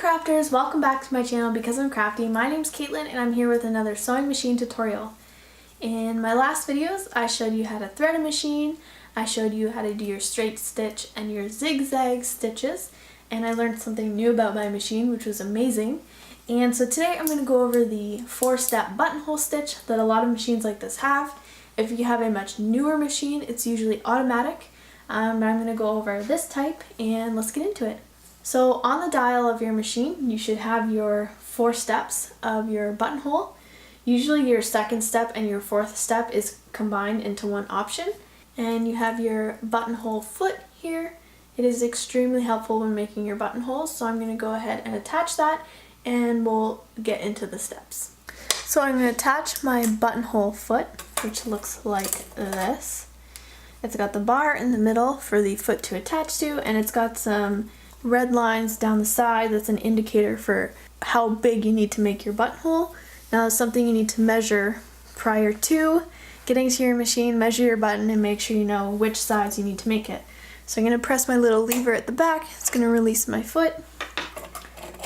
crafters, welcome back to my channel Because I'm Crafty. My name's Katelyn and I'm here with another sewing machine tutorial. In my last videos I showed you how to thread a machine, I showed you how to do your straight stitch and your zigzag stitches, and I learned something new about my machine, which was amazing. And so today I'm going to go over the 4-step buttonhole stitch that a lot of machines like this have. If you have a much newer machine, it's usually automatic, but I'm going to go over this type and let's get into it. So on the dial of your machine, you should have your 4 steps of your buttonhole. Usually your second step and your 4th step is combined into one option. And you have your buttonhole foot here. It is extremely helpful when making your buttonholes, so I'm going to go ahead and attach that and we'll get into the steps. So I'm going to attach my buttonhole foot, which looks like this. It's got the bar in the middle for the foot to attach to, and it's got some red lines down the side. That's an indicator for how big you need to make your buttonhole. Now it's something you need to measure prior to getting to your machine. Measure your button and make sure you know which size you need to make it. So I'm going to press my little lever at the back. It's going to release my foot.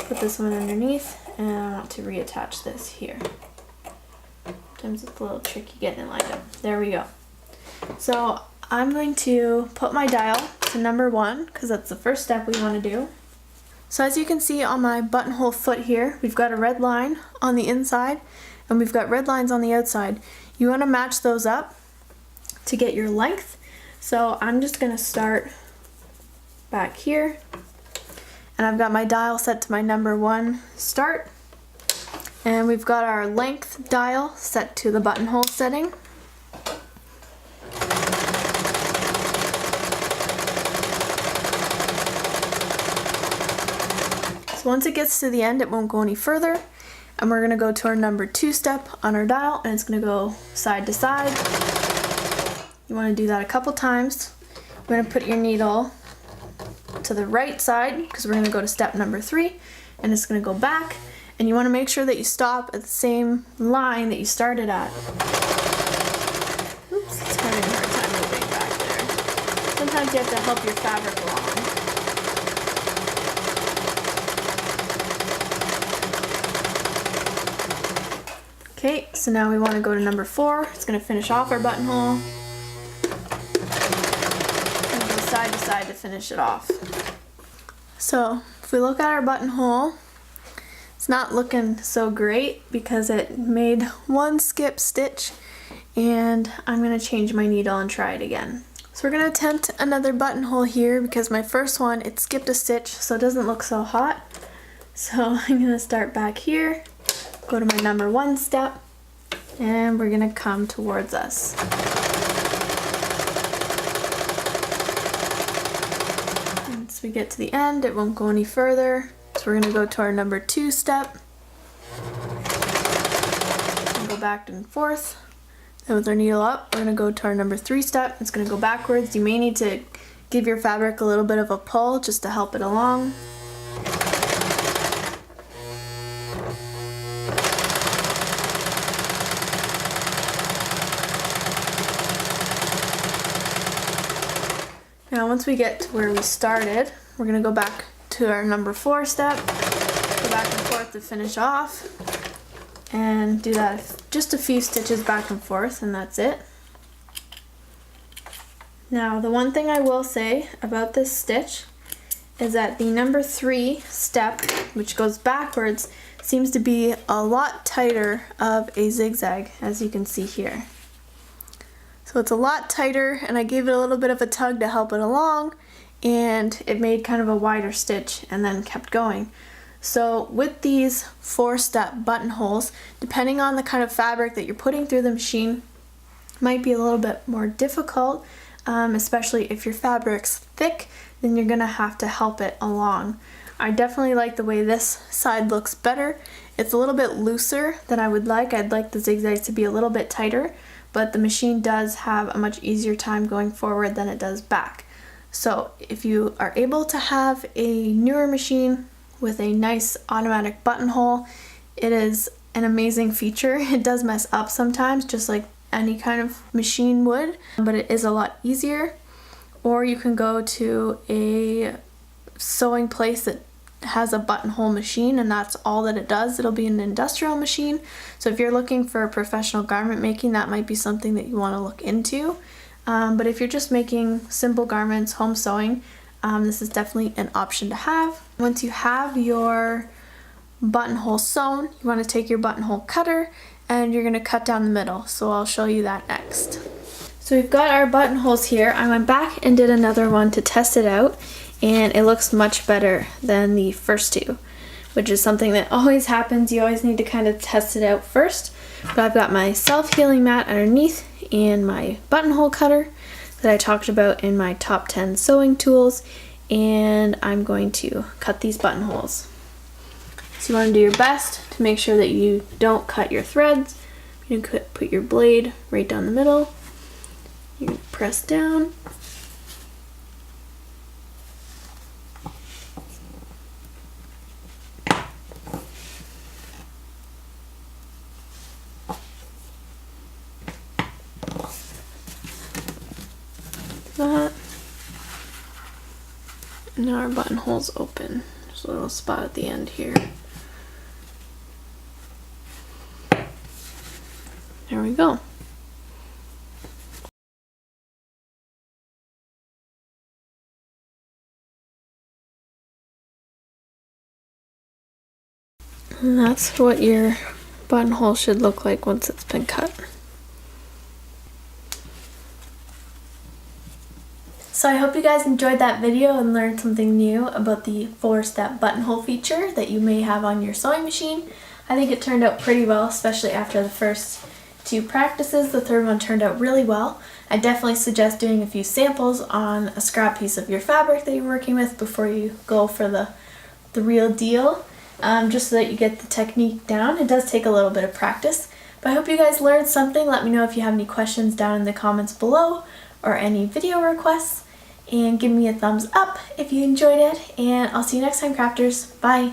Put this one underneath, and I want to reattach this here. Sometimes it's a little tricky getting it lined up. There we go. So I'm going to put my dial to number 1 because that's the first step we want to do. So as you can see on my buttonhole foot here, we've got a red line on the inside and we've got red lines on the outside. You want to match those up to get your length. So I'm just going to start back here, and I've got my dial set to my number 1 start, and we've got our length dial set to the buttonhole setting. Once it gets to the end, it won't go any further, and we're going to go to our number 2 step on our dial, and it's going to go side to side. You want to do that a couple times. You're going to put your needle to the right side because we're going to go to step number 3, and it's going to go back, and you want to make sure that you stop at the same line that you started at. Oops, it's having a hard time moving back there. Sometimes you have to help your fabric along. Okay, so now we want to go to number 4. It's going to finish off our buttonhole. And go side to side to finish it off. So if we look at our buttonhole, it's not looking so great because it made one skip stitch, and I'm going to change my needle and try it again. So we're going to attempt another buttonhole here because my first one, it skipped a stitch, so it doesn't look so hot. So I'm going to start back here. Go to my number 1 step, and we're going to come towards us. Once we get to the end, it won't go any further, so we're going to go to our number 2 step and go back and forth. Then with our needle up, we're going to go to our number 3 step. It's going to go backwards. You may need to give your fabric a little bit of a pull just to help it along. Now once we get to where we started, we're going to go back to our number 4 step, go back and forth to finish off, and do that just a few stitches back and forth, and that's it. Now the one thing I will say about this stitch is that the number 3 step, which goes backwards, seems to be a lot tighter of a zigzag, as you can see here. So it's a lot tighter, and I gave it a little bit of a tug to help it along, and it made kind of a wider stitch and then kept going. So with these 4-step buttonholes, depending on the kind of fabric that you're putting through the machine, might be a little bit more difficult, especially if your fabric's thick, then you're going to have to help it along. I definitely like the way this side looks better. It's a little bit looser than I would like. I'd like the zigzags to be a little bit tighter, but the machine does have a much easier time going forward than it does back. So if you are able to have a newer machine with a nice automatic buttonhole, it is an amazing feature. It does mess up sometimes, just like any kind of machine would, but it is a lot easier. Or you can go to a sewing place that has a buttonhole machine, and that's all that it does. It'll be an industrial machine. So if you're looking for professional garment making, that might be something that you want to look into. But if you're just making simple garments, home sewing, this is definitely an option to have. Once you have your buttonhole sewn, you want to take your buttonhole cutter and you're going to cut down the middle. So I'll show you that next. So we've got our buttonholes here. I went back and did another one to test it out, and it looks much better than the first two, which is something that always happens. You always need to kind of test it out first. But I've got my self-healing mat underneath and my buttonhole cutter that I talked about in my top 10 sewing tools, and I'm going to cut these buttonholes. So you want to do your best to make sure that you don't cut your threads. You can put your blade right down the middle. You press down. That. Now our buttonhole's open. There's a little spot at the end here. There we go. And that's what your buttonhole should look like once it's been cut. So I hope you guys enjoyed that video and learned something new about the 4-step buttonhole feature that you may have on your sewing machine. I think it turned out pretty well, especially after the first 2 practices. The third one turned out really well. I definitely suggest doing a few samples on a scrap piece of your fabric that you're working with before you go for the real deal, just so that you get the technique down. It does take a little bit of practice, but I hope you guys learned something. Let me know if you have any questions down in the comments below or any video requests, and give me a thumbs up if you enjoyed it, and I'll see you next time, crafters. Bye!